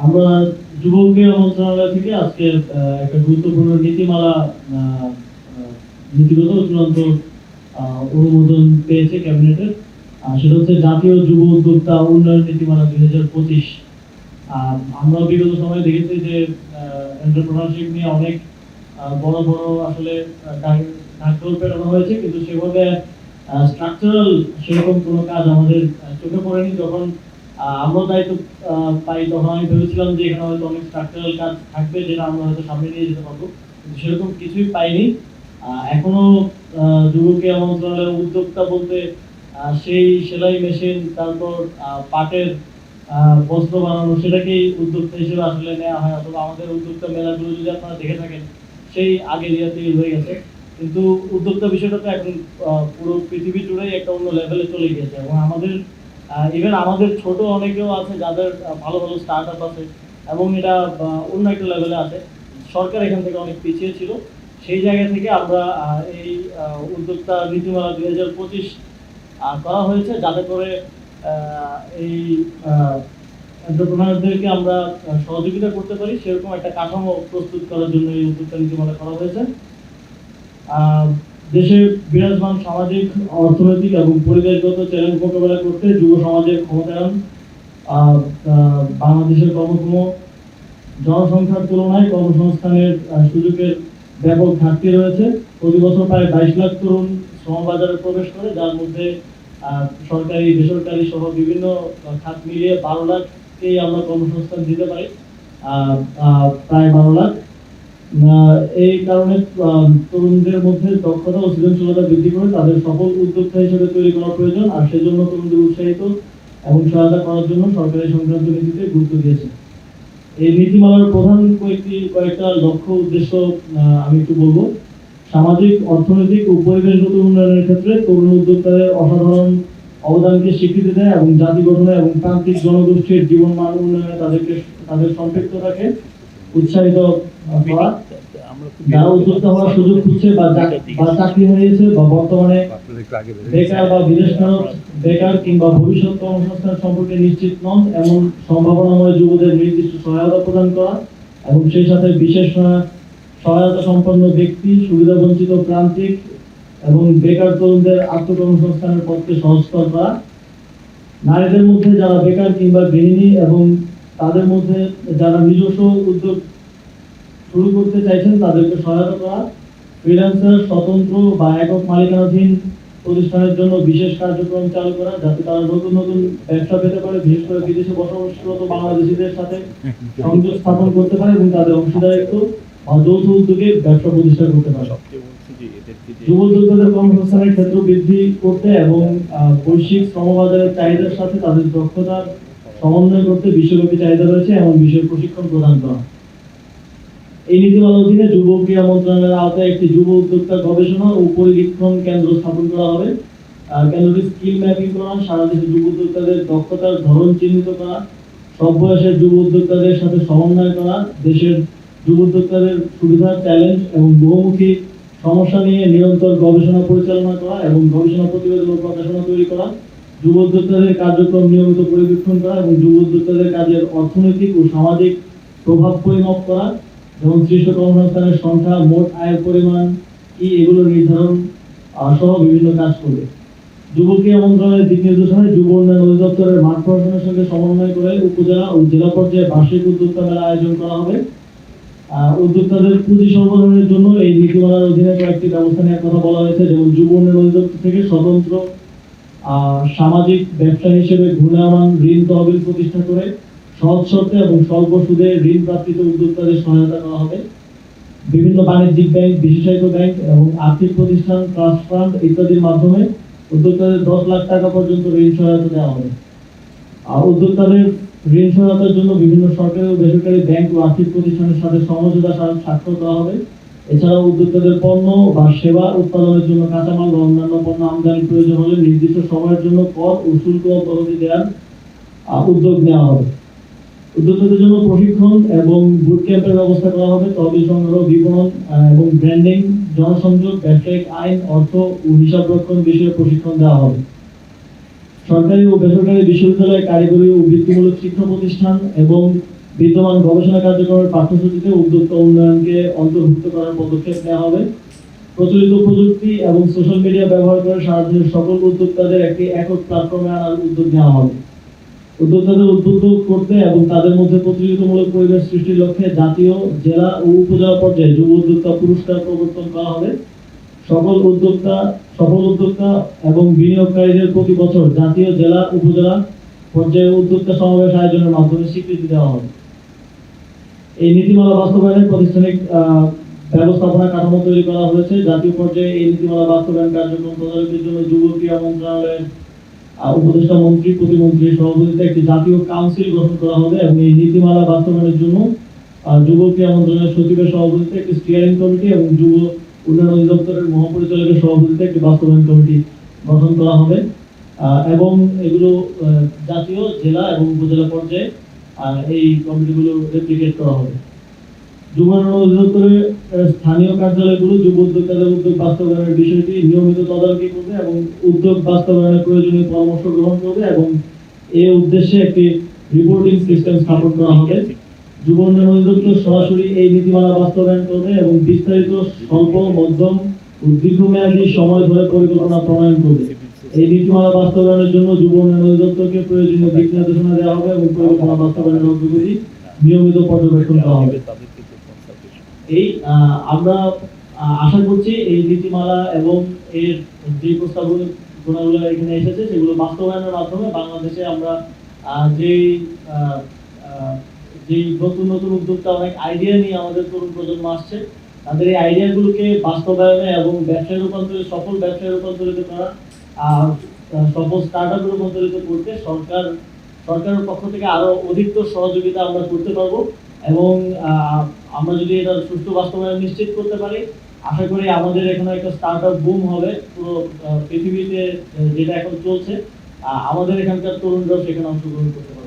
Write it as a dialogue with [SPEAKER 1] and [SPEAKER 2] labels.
[SPEAKER 1] আমরা যুব ক্রীড়া মন্ত্রণালয় থেকে আজকে একটা গুরুত্বপূর্ণ নীতিমালা আহ, আহ, নীতিগত চূড়ান্ত অনুমোদন পেয়েছে ক্যাবিনেটের। সেটা হচ্ছে জাতীয় যুব উদ্যোক্তা উন্নয়ন নীতিমালা 2025। আমরা বিগত সময়ে দেখেছি যে এন্টারপ্রেনারশিপ নিয়ে অনেক বড় বড় আসলে কার্যক্রম পেটানো হয়েছে, কিন্তু সেভাবে স্ট্রাকচারাল সেরকম কোনো কাজ আমাদের চোখে পড়েনি। যখন আমরা দায়িত্ব পাই তখন আমি ভেবেছিলাম যে এখানে হয়তো অনেক স্ট্রাকচারাল কাজ থাকবে যেটা আমরা হয়তো সামনে নিয়ে যেতে পারবো, কিন্তু সেরকম কিছুই পাইনি। এখনো যুব ক্রীড়া মন্ত্রণালয়ের উদ্যোক্তা বলতে সেই সেলাই মেশিন, তারপর পাটের বস্ত্র বানানো, সেটাকেই উদ্যোক্তা হিসেবে আসলে নেওয়া হয়। অথবা আমাদের উদ্যোক্তা মেলাগুলো যদি আপনারা দেখে থাকেন, সেই আগের ইয়াতেই হয়ে গেছে। কিন্তু উদ্যোক্তা বিষয়টা তো এখন পুরো পৃথিবী জুড়েই একটা অন্য লেভেলে চলে গিয়েছে, এবং আমাদের ইভেন আমাদের ছোট অনেকেও আছে যাদের ভালো ভালো স্টার্ট আপ আছে, এবং এটা অন্য একটা লেভেলে আছে। সরকার এখান থেকে অনেক পিছিয়ে ছিল। সেই জায়গা থেকে আমরা এই উদ্যোক্তা নীতিমালা 2025 করা হয়েছে, যাতে করে এই এন্টারপ্রেনারদেরকে আমরা সহযোগিতা করতে পারি, সেরকম একটা কাঠামো প্রস্তুত করার জন্য এই উদ্যোক্তা নীতিমালা করা হয়েছে। দেশে বিরাজমান সামাজিক, অর্থনৈতিক এবং পরিবেশগত চ্যালেঞ্জ মোকাবেলা করতে যুব সমাজের ক্ষমতায়ন, বাংলাদেশের কর্মক্ষম জনসংখ্যার তুলনায় কর্মসংস্থানের সুযোগের ব্যাপক ঘাটতি রয়েছে। প্রতি বছর প্রায় 22 লাখ তরুণ শ্রম বাজারে প্রবেশ করে, যার মধ্যে সরকারি, বেসরকারি সহ বিভিন্ন খাত মিলিয়ে 12 লাখকেই আমরা কর্মসংস্থান দিতে পারি, প্রায় 12 লাখ। এই কারণে তরুণদের মধ্যে দক্ষতা ও সৃজনশীলতা বৃদ্ধি করে তাদের সফল উদ্যোক্তা হিসেবে তৈরি করা প্রয়োজন। আর সেজন্য তরুণদের উৎসাহিত এবং সহায়তা করার জন্য সরকারি সংক্রান্ত নীতিতে গুরুত্ব দিয়েছে। এই নীতিমালার প্রধান কয়েকটা লক্ষ্য উদ্দেশ্য আমি একটু বলবো। সামাজিক, অর্থনৈতিক ও পরিবেশগত উন্নয়নের ক্ষেত্রে তরুণ উদ্যোক্তাদের অসাধারণ অবদানকে স্বীকৃতি দেয় এবং জাতি গঠনে এবং প্রান্তিক জনগোষ্ঠীর জীবন মান উন্নয়নে তাদের সম্পৃক্ততাকে উৎসাহিত করা। যারা উদ্যোক্তা হওয়ার সুযোগ খুঁজছে বা চাকরি হারিয়েছে বা বর্তমানে বেকার বা বিদেশ ফেরত বেকার কিংবা ভবিষ্যৎ কর্মসংস্থান সম্পর্কে নিশ্চিত নন, এমন সম্ভাবনাময় যুবদের নির্দিষ্ট সহায়তা প্রদান করা, এবং সেই সাথে বিশেষ সহায়তা সম্পন্ন ব্যক্তি, সুবিধাবঞ্চিত প্রান্তিক এবং বেকার তরুণদের আত্মকর্মসংস্থানের পথকে সহজতর করা। নারীদের মধ্যে যারা বেকার কিংবা গৃহিণী এবং তাদের মধ্যে যারা নিজস্ব উদ্যোগ শুরু করতে চাইছেন তাদেরকে সহায়তা করা। ফ্রিল্যান্সার, স্বতন্ত্র বা একক মালিকানাধীন প্রতিষ্ঠানের জন্য বিশেষ কার্যক্রম চালু করা, যাতে তারা নতুন নতুন ব্যবসা পেতে পারে, বিশেষ করে বিদেশে বসবাসরত বাংলাদেশিদের সাথে সংযোগ স্থাপন করতে পারে এবং তাদের অংশীদারিত্ব বা যৌথ উদ্যোগে ব্যবসা প্রতিষ্ঠা করতে পারে। যুব উদ্যোক্তাদের কর্মসংস্থানের ক্ষেত্র বৃদ্ধি করতে এবং বৈশ্বিক শ্রমবাজারের চাহিদার সাথে তাদের দক্ষতার সমন্বয় করতে বিশ্বব্যাপী চাহিদা রয়েছে এমন বিষয়ে প্রশিক্ষণ প্রদান করা। এই নীতিমালার অধীনে যুব ক্রীড়া মন্ত্রণালয়ের আওতায় একটি যুব উদ্যোক্তা গবেষণা ও পরিবীক্ষণ কেন্দ্র স্থাপন করা হবে। কেন্দ্রটি স্কিল ম্যাপিং করা, সারা দেশে যুব উদ্যোক্তাদের দক্ষতার ধরন চিহ্নিত করা, সব বয়সের যুব উদ্যোক্তাদের সাথে সমন্বয় করা, দেশের যুব উদ্যোক্তাদের সুবিধা, চ্যালেঞ্জ এবং বহুমুখী সমস্যা নিয়ে নিরন্তর গবেষণা পরিচালনা করা এবং গবেষণা প্রতিবেদন ও প্রকাশনা তৈরি করা, যুব উদ্যোক্তাদের কার্যক্রম নিয়মিত পরিবীক্ষণ করা এবং যুব উদ্যোক্তাদের কাজের অর্থনৈতিক ও সামাজিক প্রভাব পরিমাপ করা, যেমন সৃষ্ট কর্মসংস্থানের সংখ্যা, মোট আয়ের পরিমাণ কি, এগুলো নির্ধারণ সহ বিভিন্ন কাজ করবে। যুব ক্রীড়া মন্ত্রণালয়ের দিক নির্দেশনায় যুব উন্নয়ন অধিদপ্তরের মাঠ প্রশাসনের সঙ্গে সমন্বয় করে উপজেলা ও জেলা পর্যায়ে বার্ষিক উদ্যোক্তা মেলা আয়োজন করা হবে। উদ্যোক্তাদের পুঁজি সরবরাহের জন্য এই নীতিমালার অধীনে কয়েকটি ব্যবস্থা নেওয়ার কথা বলা হয়েছে, যেমন যুব উন্নয়ন অধিদপ্তর থেকে স্বতন্ত্র সামাজিক ব্যবসা হিসেবে ঘূর্ণায়মান ঋণ তহবিল প্রতিষ্ঠা করে সহজ শর্তে এবং স্বল্প সুদে ঋণ প্রাপ্তিতে উদ্যোক্তাদের সহায়তা করা হবে। বিভিন্ন বাণিজ্যিক ব্যাংক, বিশেষায়িত ব্যাংক এবং আর্থিক প্রতিষ্ঠান, ট্রাস্ট ফান্ড ইত্যাদির মাধ্যমে উদ্যোক্তাদের 10 লাখ টাকা পর্যন্ত ঋণ সহায়তা দেওয়া হবে। উদ্যোক্তাদের ঋণ সহায়তার জন্য বিভিন্ন সরকারি ও বেসরকারি ব্যাংক ও আর্থিক প্রতিষ্ঠানের সাথে সমঝোতা স্বাক্ষর করা হবে। এছাড়াও উদ্যোক্তাদের পণ্য বা সেবা উৎপাদনের জন্য কাঁচামাল বা অন্যান্য পণ্য আমদানির প্রয়োজন হলে নির্দিষ্ট সময়ের জন্য কর ও শুল্ক তহবিল দেওয়ার উদ্যোগ নেওয়া হবে। উদ্যোক্তাদের জন্য প্রশিক্ষণ এবং বুট ক্যাম্পের ব্যবস্থা করা হবে। তহবিল সংগ্রহ, বিপণন এবং ব্র্যান্ডিং, জনসংযোগ, ব্যবসায়িক আইন, অর্থ ও হিসাব রক্ষণ বিষয়ে প্রশিক্ষণ দেওয়া হবে। সরকারি ও বেসরকারি বিশ্ববিদ্যালয়, কারিগরি ও বৃত্তিমূলক শিক্ষা প্রতিষ্ঠান এবং বিদ্যমান গবেষণা কার্যক্রমের পাঠ্যসূচিতে উদ্যোক্তা উন্নয়নকে অন্তর্ভুক্ত করার পদক্ষেপ নেওয়া হবে। প্রচলিত প্রযুক্তি এবং সোশ্যাল মিডিয়া ব্যবহার করে সারা দেশের সকল উদ্যোক্তাদের একটি একক প্ল্যাটফর্মে আনার উদ্যোগ নেওয়া হবে। উদ্যোক্তাদের উদ্বুদ্ধ করতে এবং তাদের মধ্যে প্রতিযোগিতামূলক পরিবেশ সৃষ্টির লক্ষ্যে জাতীয়, জেলা ও উপজেলা পর্যায়ে যুব উদ্যোক্তা পুরস্কার প্রবর্তন করা হবে। সফল উদ্যোক্তা এবং বিনিয়োগকারীদের প্রতি বছর জাতীয়, জেলা, উপজেলা পর্যায়ে উদ্যোক্তা সমাবেশ আয়োজনের মাধ্যমে স্বীকৃতি দেওয়া হবে। এই নীতিমালা বাস্তবায়নের প্রাতিষ্ঠানিক ব্যবস্থাপনা কাঠামো তৈরি করা হয়েছে। জাতীয় পর্যায়ে এই নীতিমালা বাস্তবায়ন কার্যক্রম তদারকির জন্য যুব ক্রীড়া মন্ত্রণালয়ের উপদেষ্টা মন্ত্রী, প্রতিমন্ত্রীর সভাপতিত্বে একটি জাতীয় কাউন্সিল গঠন করা হবে এবং এই নীতিমালা বাস্তবায়নের জন্য যুব ক্রীড়া মন্ত্রণালয়ের সচিবের সভাপতিত্বে একটি স্টিয়ারিং কমিটি এবং যুব উন্নয়ন অধিদপ্তরের মহাপরিচালকের সভাপতিত্বে একটি বাস্তবায়ন কমিটি গঠন করা হবে এবং এগুলো জাতীয়, জেলা এবং উপজেলা পর্যায়ে এই কমিটিগুলো রেপ্লিকেট করা হবে। যুব উন্নয়ন অধিদপ্তরের স্থানীয় কার্যালয়গুলো যুব উদ্যোক্তাদের উদ্যোগ বাস্তবায়নের বিষয়টি নিয়মিত তদারকি করবে এবং উদ্যোগ বাস্তবায়নের প্রয়োজনীয় পরামর্শ গ্রহণ করবে এবং এই উদ্দেশ্যে একটি রিপোর্টিং সিস্টেম স্থাপন করা হবে। যুব উন্নয়ন অধিদপ্তর সরাসরি এই নীতিমালা বাস্তবায়ন করবে এবং বিস্তারিত স্বল্প, মধ্যম ও দীর্ঘমেয়াদী সময় ধরে পরিকল্পনা প্রণয়ন করবে। এই নীতিমালা বাস্তবায়নের জন্য যুব উন্নয়ন অধিদপ্তরকে প্রয়োজনীয় দিক নির্দেশনা দেওয়া হবে এবং পরিকল্পনা বাস্তবায়নের অগ্রগতি নিয়মিত পর্যবেক্ষণ করা হবে। এই আমরা আশা করছি এই নীতিমালা এবং এর যে প্রস্তাবনাগুলো এখানে এসেছে সেগুলো বাস্তবায়নের মাধ্যমে বাংলাদেশে আমরা যে নতুন নতুন উদ্যোক্তা অনেক আইডিয়া নিয়ে আমাদের তরুণ প্রজন্ম আসছে, তাদের এই আইডিয়াগুলোকে বাস্তবায়নে এবং ব্যবসায় রূপান্তরিত, সফল ব্যবসায় রূপান্তরিত করা, সফল স্টার্টআপে রূপান্তরিত করতে সরকারের পক্ষ থেকে আরো অধিকতর সহযোগিতা আমরা করতে পারবো এবং আমরা যদি এটা সুষ্ঠু বাস্তবায়ন নিশ্চিত করতে পারি, আশা করি আমাদের এখানে একটা স্টার্টআপ বুম হবে। পুরো পৃথিবীতে যেটা এখন চলছে, আমাদের এখানকার তরুণরাও সেখানে অংশগ্রহণ করতে পারবে।